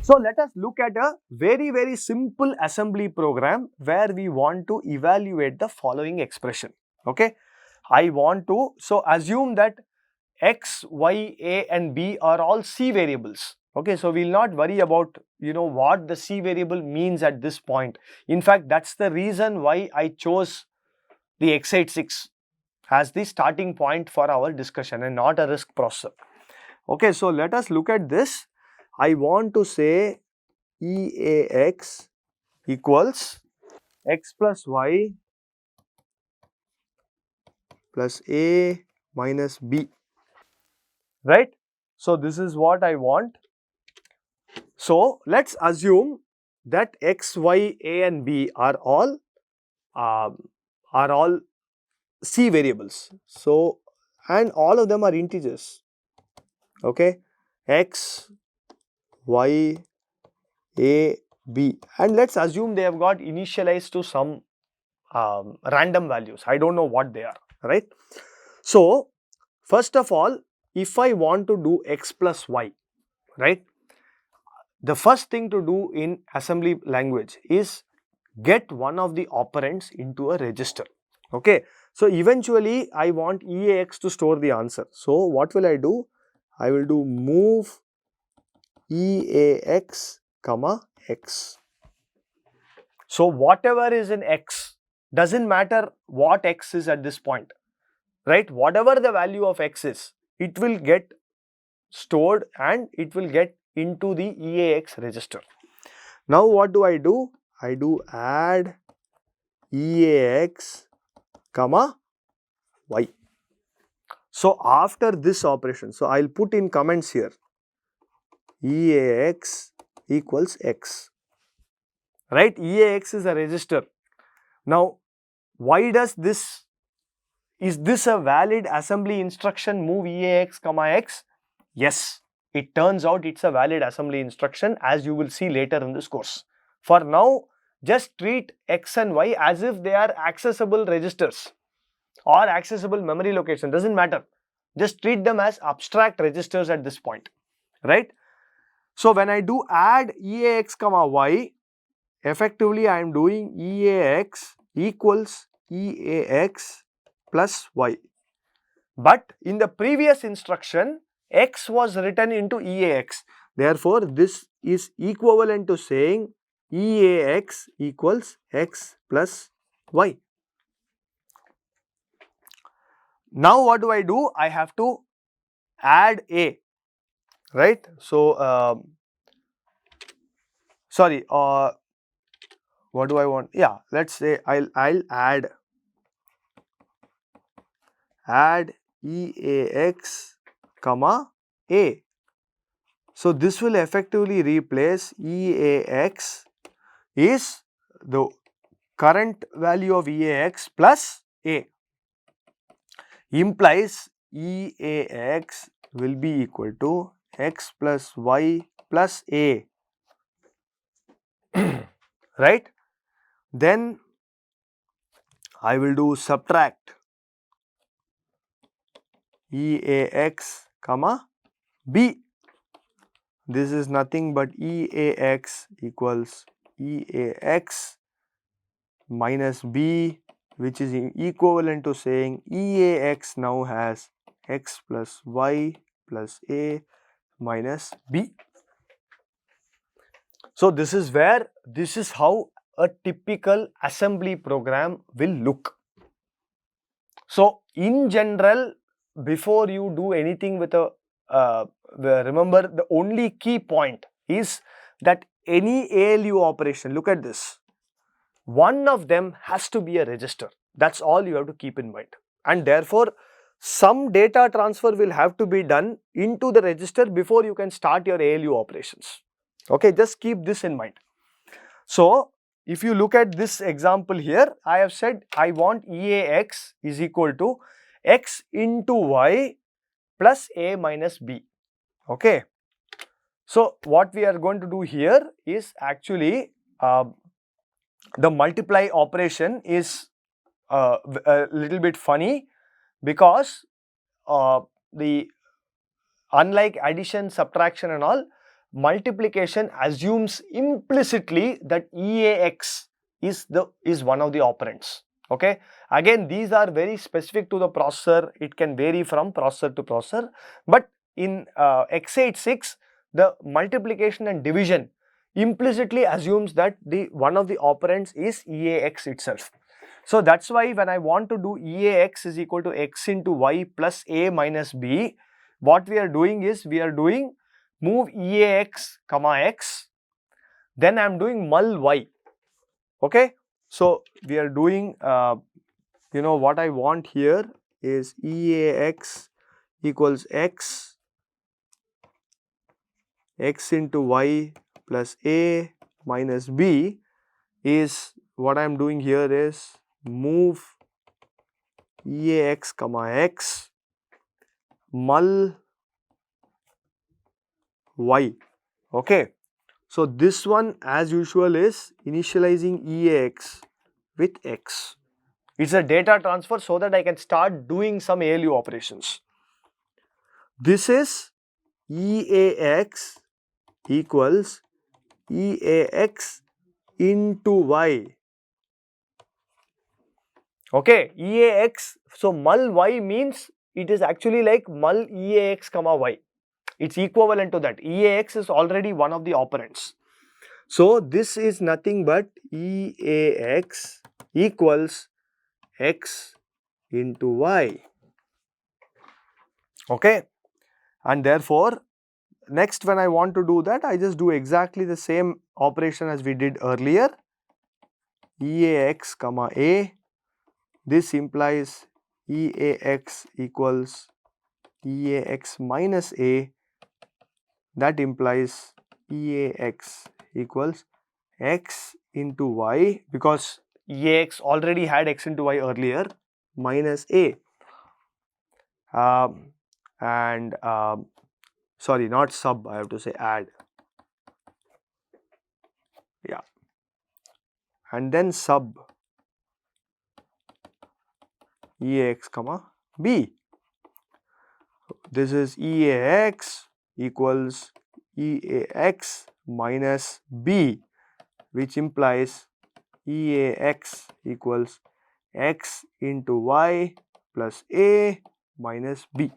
So let us look at a very simple assembly program where we want to evaluate the following expression. Okay, so assume that x, y, a and b are all c variables. Okay, so we will not worry about what the c variable means at this point. In fact, that's the reason why I chose the x86 as the starting point for our discussion and not a risk processor. Okay, so let us look at this. I want to say EAX equals x plus y plus a minus b, right? So this is what I want. So let's assume that x, y, a and b are all c variables. So and all of them are integers. Okay, x, y, a, b, and let's assume they have got initialized to some random values. I don't know what they are, right? So first of all, if I want to do x plus y, right, the first thing to do in assembly language is get one of the operands into a register. Okay, so eventually I want EAX to store the answer. So what will I do? I will do move EAX comma x. So whatever is in x, doesn't matter what x is at this point, right? Whatever the value of x is, it will get stored and it will get into the EAX register. Now what do? I do add EAX comma y. So after this operation, so I'll put in comments here, EAX equals x, right? EAX is a register. Now why does this, is this a valid assembly instruction, move EAX comma x? Yes, it turns out it's a valid assembly instruction, as you will see later in this course. For now, just treat x and y as if they are accessible registers or accessible memory location, doesn't matter. Just treat them as abstract registers at this point, right? So when I do add EAX comma y, effectively I am doing EAX equals EAX plus y. But in the previous instruction, x was written into EAX. Therefore, this is equivalent to saying EAX equals x plus y. Now what do? I have to add a, right? So, sorry, what do I want? Yeah, let's say I'll add EAX comma a. So this will effectively replace EAX is the current value of EAX plus a, implies EAX will be equal to x plus y plus a, right? Then I will do subtract EAX comma b. This is nothing but EAX equals EAX minus b, which is equivalent to saying EAX now has x plus y plus a minus b. So this is how a typical assembly program will look. So in general, before you do anything with a remember, the only key point is that any ALU operation, look at this, one of them has to be a register. That's all you have to keep in mind, and therefore some data transfer will have to be done into the register before you can start your ALU operations. Okay, just keep this in mind. So if you look at this example here, I have said I want EAX is equal to x into y plus a minus b. Okay, so what we are going to do here is actually the multiply operation is a little bit funny, because unlike addition, subtraction and all, multiplication assumes implicitly that EAX is one of the operands. Okay, again these are very specific to the processor. It can vary from processor to processor, but in x86 the multiplication and division implicitly assumes that the one of the operands is EAX itself. So that's why when I want to do EAX is equal to x into y plus a minus b, what we are doing is we are doing move EAX comma x, then I am doing mul y. Okay, so we are doing what I want here is EAX equals x into y plus a minus b, is what I am doing here is move EAX comma x mul y. Okay, so this one as usual is initializing EAX with x. It's a data transfer so that I can start doing some ALU operations. This is EAX equals EAX into y. Okay, EAX, so mul y means it is actually like mul EAX comma y. It's equivalent to that. EAX is already one of the operands. So this is nothing but EAX equals x into y. Okay, and therefore next when I want to do that, I just do exactly the same operation as we did earlier. EAX comma a, this implies EAX equals EAX minus a, that implies EAX equals x into y, because EAX already had x into y earlier, minus a. Sorry, not sub, I have to say add. Yeah, and then sub EAX comma b. This is EAX equals EAX minus b, which implies EAX equals x into y plus a minus b.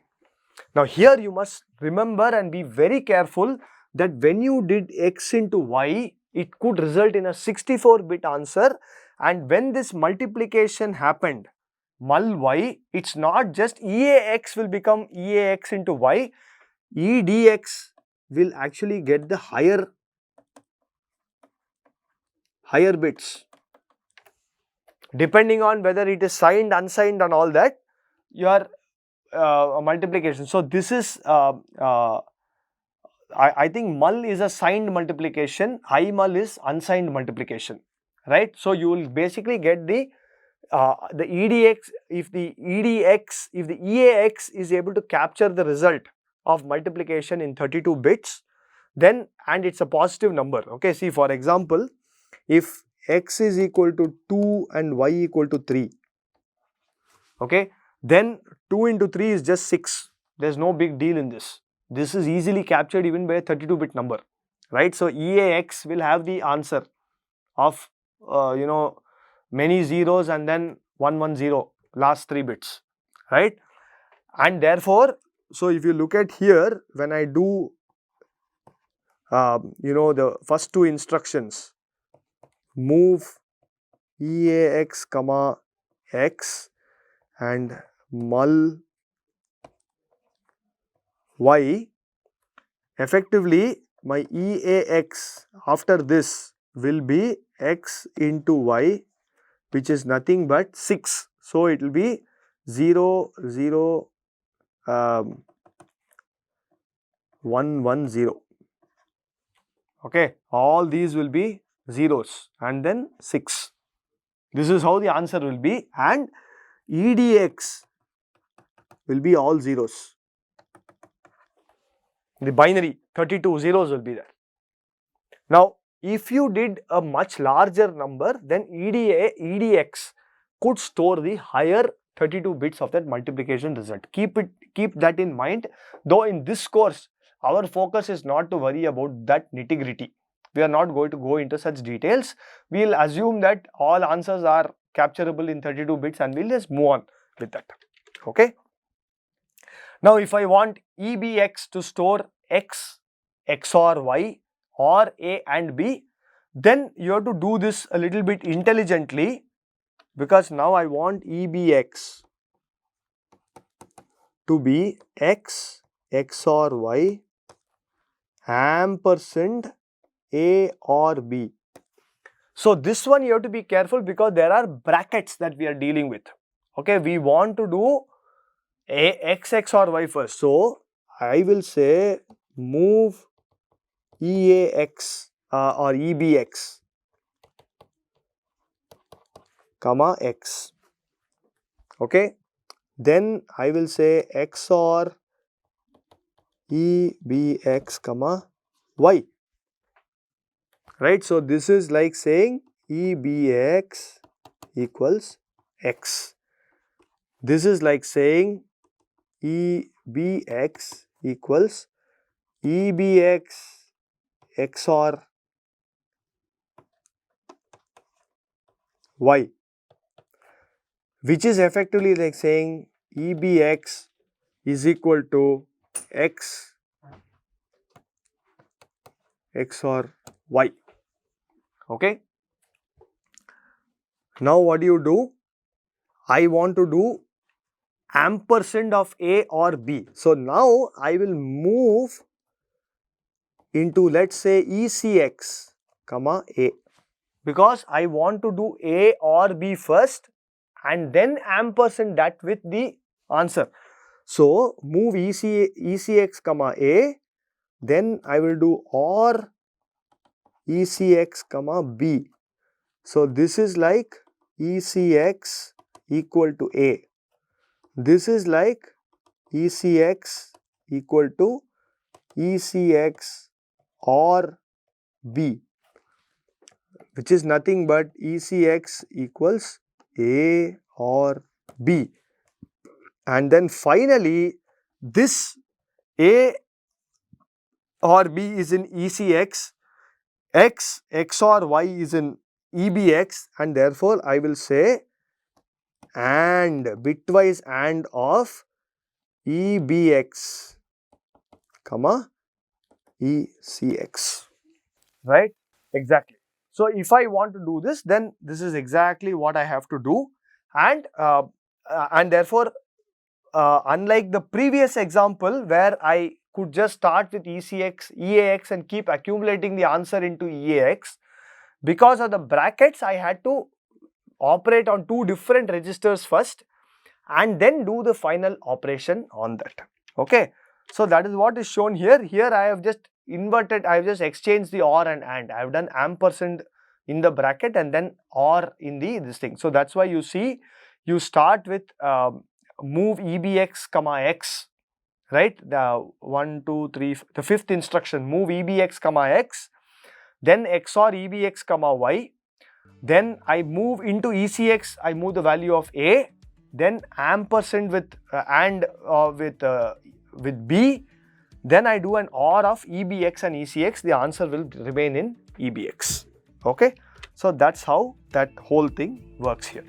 Now here you must remember and be very careful that when you did x into y, it could result in a 64-bit answer, and when this multiplication happened, mul y, it's not just EAX will become EAX into y, EDX will actually get the higher bits. Depending on whether it is signed, unsigned and all that, your multiplication. So this is I think mul is a signed multiplication, high mul is unsigned multiplication, right? So you will basically get the EDX, if the EAX is able to capture the result of multiplication in 32 bits, then, and it's a positive number. Okay, see for example, if x is equal to 2 and y equal to 3, okay, then 2 into 3 is just 6. There's no big deal in this. This is easily captured even by a 32-bit number, right? So EAX will have the answer of many zeros and then 110, last 3 bits, right? And therefore, so if you look at here, when I do the first 2 instructions, move EAX comma x and mul y, effectively my EAX after this will be x into y, which is nothing but 6. So it will be 0, 0, 1, 1, 0. Okay, all these will be zeros and then 6. This is how the answer will be, and EDX will be all zeros. The binary 32 zeros will be there. Now, if you did a much larger number, then EDX could store the higher 32 bits of that multiplication result. Keep that in mind. Though in this course, our focus is not to worry about that nitty-gritty. We are not going to go into such details. We'll assume that all answers are capturable in 32 bits and we'll just move on with that. Okay. Now, if I want EBX to store X, XOR Y or A and B, then you have to do this a little bit intelligently, because now I want EBX to be X, XOR Y ampersand A or B. So this one you have to be careful because there are brackets that we are dealing with. Okay, we want to do X XOR Y first. So I will say move EAX or EBX comma X. Okay, then I will say XOR EBX comma Y. Right, so this is like saying EBX equals X. This is like saying EBX equals EBX XOR Y, which is effectively like saying EBX is equal to X XOR Y. Okay. Now what do you do? I want to do ampersand of A or B. So now I will move into, let's say, ECX comma A, because I want to do A or B first and then ampersand that with the answer. So move ECX comma A, then I will do OR ECX comma B. So this is like ECX equal to A. This is like ECX equal to ECX or B, which is nothing but ECX equals A or B. And then finally, this A or B is in ECX, X XOR Y is in EBX, and therefore I will say and bitwise and of EBX comma ECX. Right? Exactly. So if I want to do this, then this is exactly what I have to do, and therefore unlike the previous example where I could just start with EAX and keep accumulating the answer into EAX, because of the brackets I had to operate on two different registers first and then do the final operation on that. Okay, so that is what is shown here. Here I have just inverted, I have just exchanged the OR and AND. I have done ampersand in the bracket and then OR in this thing. So that's why you see you start with move EBX comma X, right? The 1, 2, 3, the fifth instruction, move EBX comma X, then XOR EBX comma Y, then I move into ECX, I move the value of A, then ampersand with with B, then I do an OR of EBX and ECX, the answer will remain in EBX. Okay, so that's how that whole thing works here.